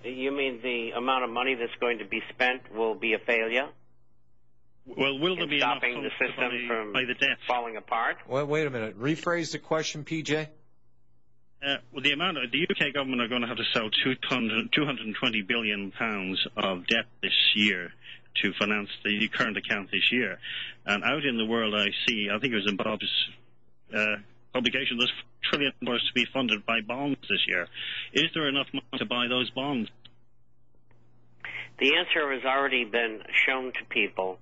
You mean the amount of money that's going to be spent will be a failure? Well, will there be enough stopping the system from by the debt falling apart? Well, wait a minute. Rephrase the question, PJ. Well, the UK government are going to have to sell 220 billion pounds of debt this year to finance the current account this year. And out in the world, I think it was in Bob's publication, there's $1 trillion to be funded by bonds this year. Is there enough money to buy those bonds? The answer has already been shown to people,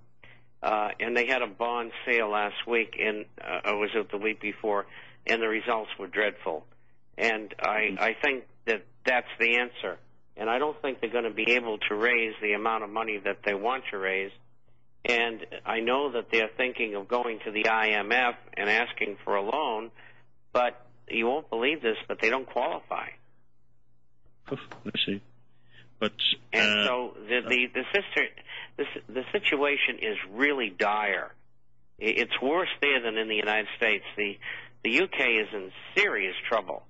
and they had a bond sale last week, or was it the week before, and the results were dreadful. And I think that that's the answer. And I don't think they're going to be able to raise the amount of money that they want to raise. And I know that they're thinking of going to the IMF and asking for a loan, but you won't believe this, but they don't qualify. Let's see. But so the situation is really dire. It's worse there than in the United States. The UK is in serious trouble.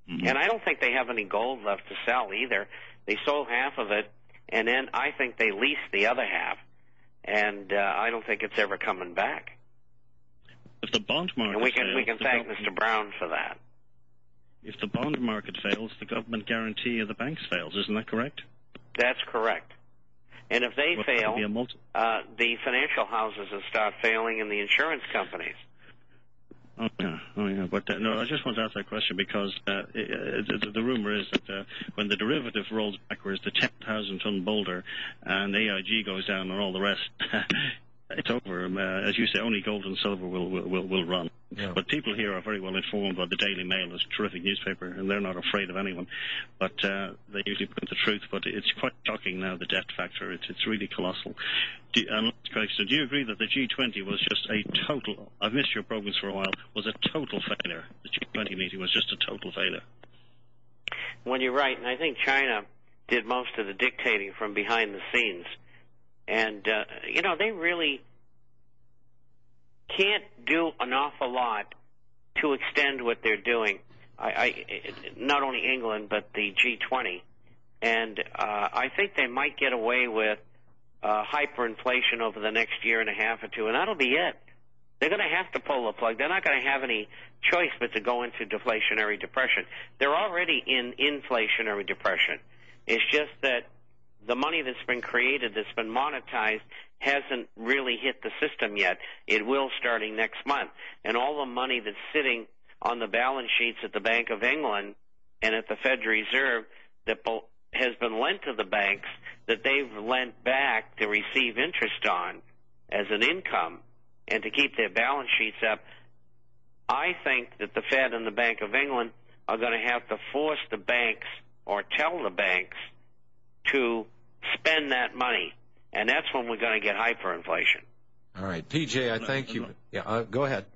Mm-hmm. And I don't think they have any gold left to sell either. They sold half of it, and then I think they leased the other half. And I don't think it's ever coming back. If the bond market and we can thank Mr. Brown for that. If the bond market fails, the government guarantee of the banks fails. Isn't that correct? That's correct. And if they fail, the financial houses will start failing and the insurance companies. Oh yeah. But no, I just want to ask that question because the rumor is that when the derivative rolls backwards, the 10,000-ton boulder, and AIG goes down, and all the rest, it's over. As you say, only gold and silver will run. Yeah. But people here are very well informed by the Daily Mail. It's a terrific newspaper, and they're not afraid of anyone. But they usually print the truth. But it's quite shocking now, the debt factor. It's really colossal. Do you agree that the G20 was just a total, I've missed your programs for a while, was a total failure? The G20 meeting was just a total failure. Well, you're right, and I think China did most of the dictating from behind the scenes. And, they really can't do an awful lot to extend what they're doing. Not only England, but the G20. And I think they might get away with hyperinflation over the next year and a half or two, and that'll be it. They're going to have to pull the plug. They're not going to have any choice but to go into deflationary depression. They're already in inflationary depression. It's just that the money that's been created, that's been monetized, hasn't really hit the system yet. It will starting next month. And all the money that's sitting on the balance sheets at the Bank of England and at the Federal Reserve that has been lent to the banks, that they've lent back to receive interest on as an income and to keep their balance sheets up, I think that the Fed and the Bank of England are going to have to force the banks or tell the banks to spend that money. And that's when we're going to get hyperinflation. All right. PJ, I thank you. Yeah, go ahead.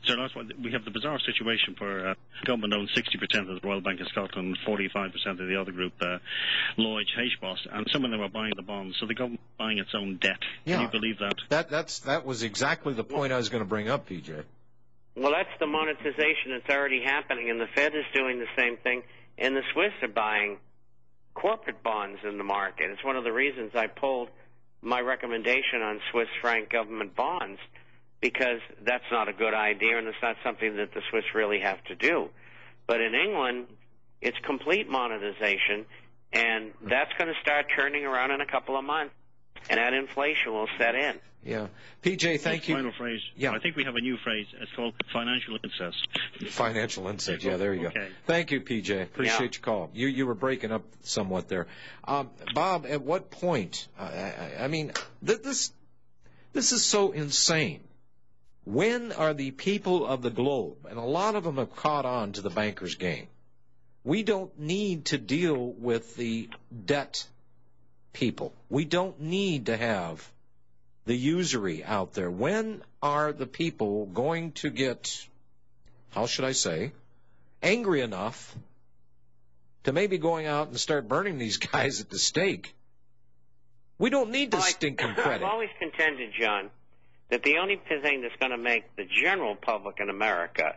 So that's why we have the bizarre situation where government owns 60% of the Royal Bank of Scotland, 45% of the other group, Lloyds, HBOS, and some of them are buying the bonds. So the government is buying its own debt. Yeah. Can you believe that? That was exactly the point I was going to bring up, PJ. Well, that's the monetization that's already happening, and the Fed is doing the same thing, and the Swiss are buying corporate bonds in the market. It's one of the reasons I pulled my recommendation on Swiss franc government bonds, because that's not a good idea and it's not something that the Swiss really have to do. But in England, it's complete monetization, and that's going to start turning around in a couple of months, and that inflation will set in. Yeah. PJ, thank you. Final phrase. Yeah. I think we have a new phrase. It's called financial incest. Financial incest. Yeah, there you go. Thank you, PJ. Appreciate your call. You were breaking up somewhat there. Bob, at what point? I mean, this is so insane. When are the people of the globe, and a lot of them have caught on to the bankers' game, we don't need to deal with the debt people. We don't need to have the usury out there. When are the people going to get, how should I say, angry enough to maybe going out and start burning these guys at the stake? We don't need the stinking credit. I've always contended, John, that the only thing that's going to make the general public in America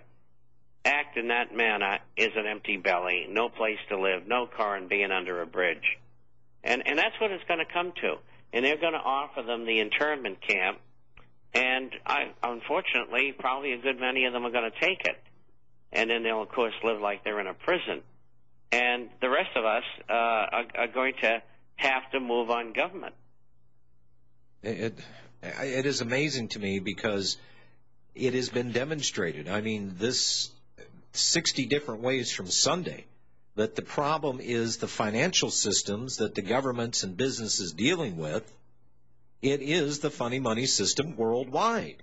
act in that manner is an empty belly, no place to live, no car, and being under a bridge. And that's what it's going to come to. And they're going to offer them the internment camp, and unfortunately, probably a good many of them are going to take it. And then they'll, of course, live like they're in a prison. And the rest of us are going to have to move on government. It is amazing to me because it has been demonstrated. I mean, this 60 different ways from Sunday that the problem is the financial systems that the governments and businesses dealing with. It is the funny money system worldwide.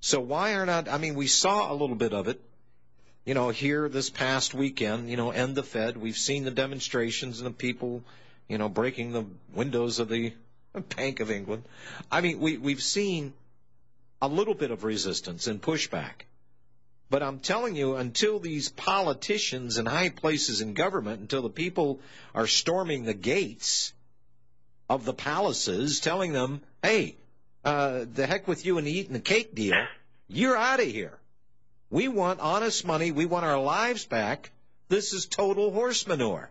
So why are not, I mean, we saw a little bit of it, here this past weekend, end the Fed. We've seen the demonstrations and the people, breaking the windows of the Bank of England. I mean, we've seen a little bit of resistance and pushback. But I'm telling you, until these politicians in high places in government, until the people are storming the gates of the palaces telling them, hey, the heck with you and the eating the cake deal, you're out of here. We want honest money. We want our lives back. This is total horse manure.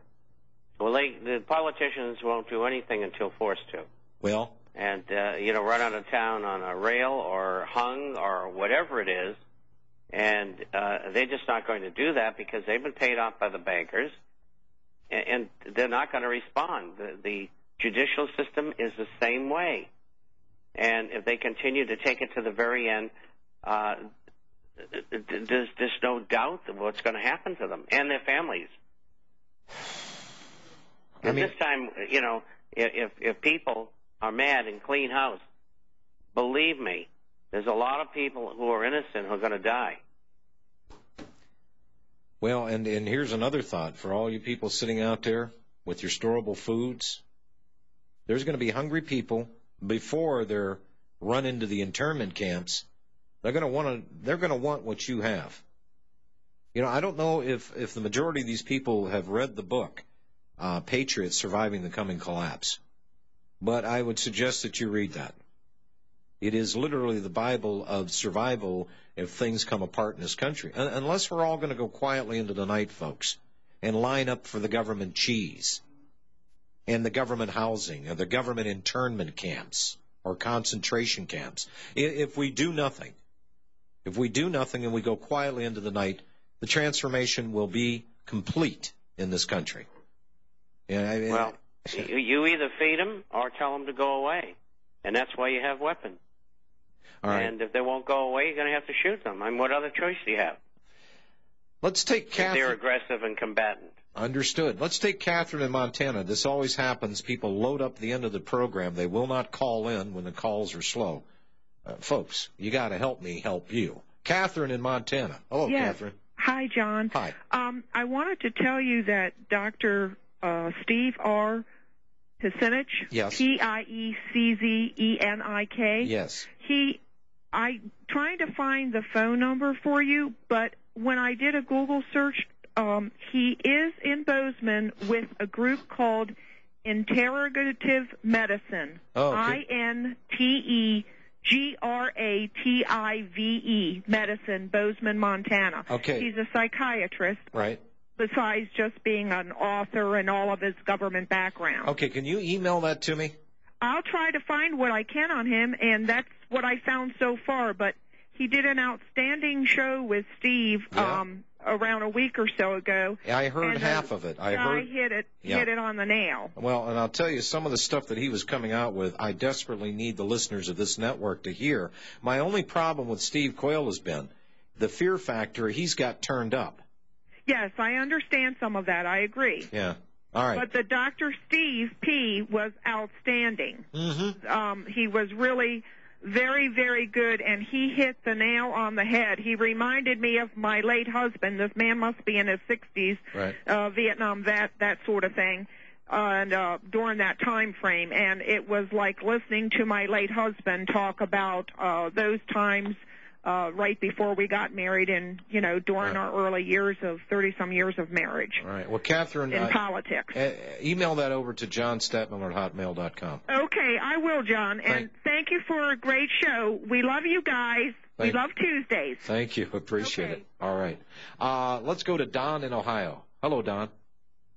Well, the politicians won't do anything until forced to. Well. And, run out of town on a rail or hung or whatever it is. And they're just not going to do that because they've been paid off by the bankers. And they're not going to respond. The judicial system is the same way. And if they continue to take it to the very end, there's no doubt of what's going to happen to them and their families. And this time, if people are mad and clean house, believe me, there's a lot of people who are innocent who are going to die. Well, and here's another thought for all you people sitting out there with your storable foods. There's going to be hungry people before they're run into the internment camps. They're going to want what you have. I don't know if the majority of these people have read the book, Patriots Surviving the Coming Collapse. But I would suggest that you read that. It is literally the Bible of survival if things come apart in this country. Unless we're all going to go quietly into the night, folks, and line up for the government cheese and the government housing or the government internment camps or concentration camps. If we do nothing and we go quietly into the night, the transformation will be complete in this country. Well, you either feed them or tell them to go away. And that's why you have weapons. All right. And if they won't go away, you're going to have to shoot them. I mean, what other choice do you have? Let's take Catherine. They're aggressive and combatant. Understood. Let's take Catherine in Montana. This always happens. People load up the end of the program. They will not call in when the calls are slow. Folks, you got to help me help you. Catherine in Montana. Hello, yes. Catherine. Hi, John. Hi. I wanted to tell you that Dr. Steve R. Piecinich, yes. Pieczenik. Yes. I'm trying to find the phone number for you, but when I did a Google search, he is in Bozeman with a group called Integrative Medicine. Oh, okay. INTEGRATIVE Medicine, Bozeman, Montana. Okay. He's a psychiatrist. Right. Besides just being an author and all of his government background. Okay, can you email that to me? I'll try to find what I can on him, and that's what I found so far. But he did an outstanding show with Steve around a week or so ago. I heard half of it. I hit it on the nail. Well, and I'll tell you, some of the stuff that he was coming out with, I desperately need the listeners of this network to hear. My only problem with Steve Quayle has been the fear factor. He's got turned up. Yes, I understand some of that. I agree. Yeah. All right. But the Dr. Steve P. was outstanding. Mm-hmm. He was really very, very good, and he hit the nail on the head. He reminded me of my late husband. This man must be in his 60s, right. Vietnam vet, that sort of thing, and during that time frame. And it was like listening to my late husband talk about those times right before we got married and, during our early years of 30-some years of marriage. All right. Well, Catherine. In politics. Email that over to johnstetmiller@hotmail.com. Okay, I will, John. And thank you for a great show. We love you guys. We love Tuesdays. Thank you. Appreciate it. All right. Let's go to Don in Ohio. Hello, Don.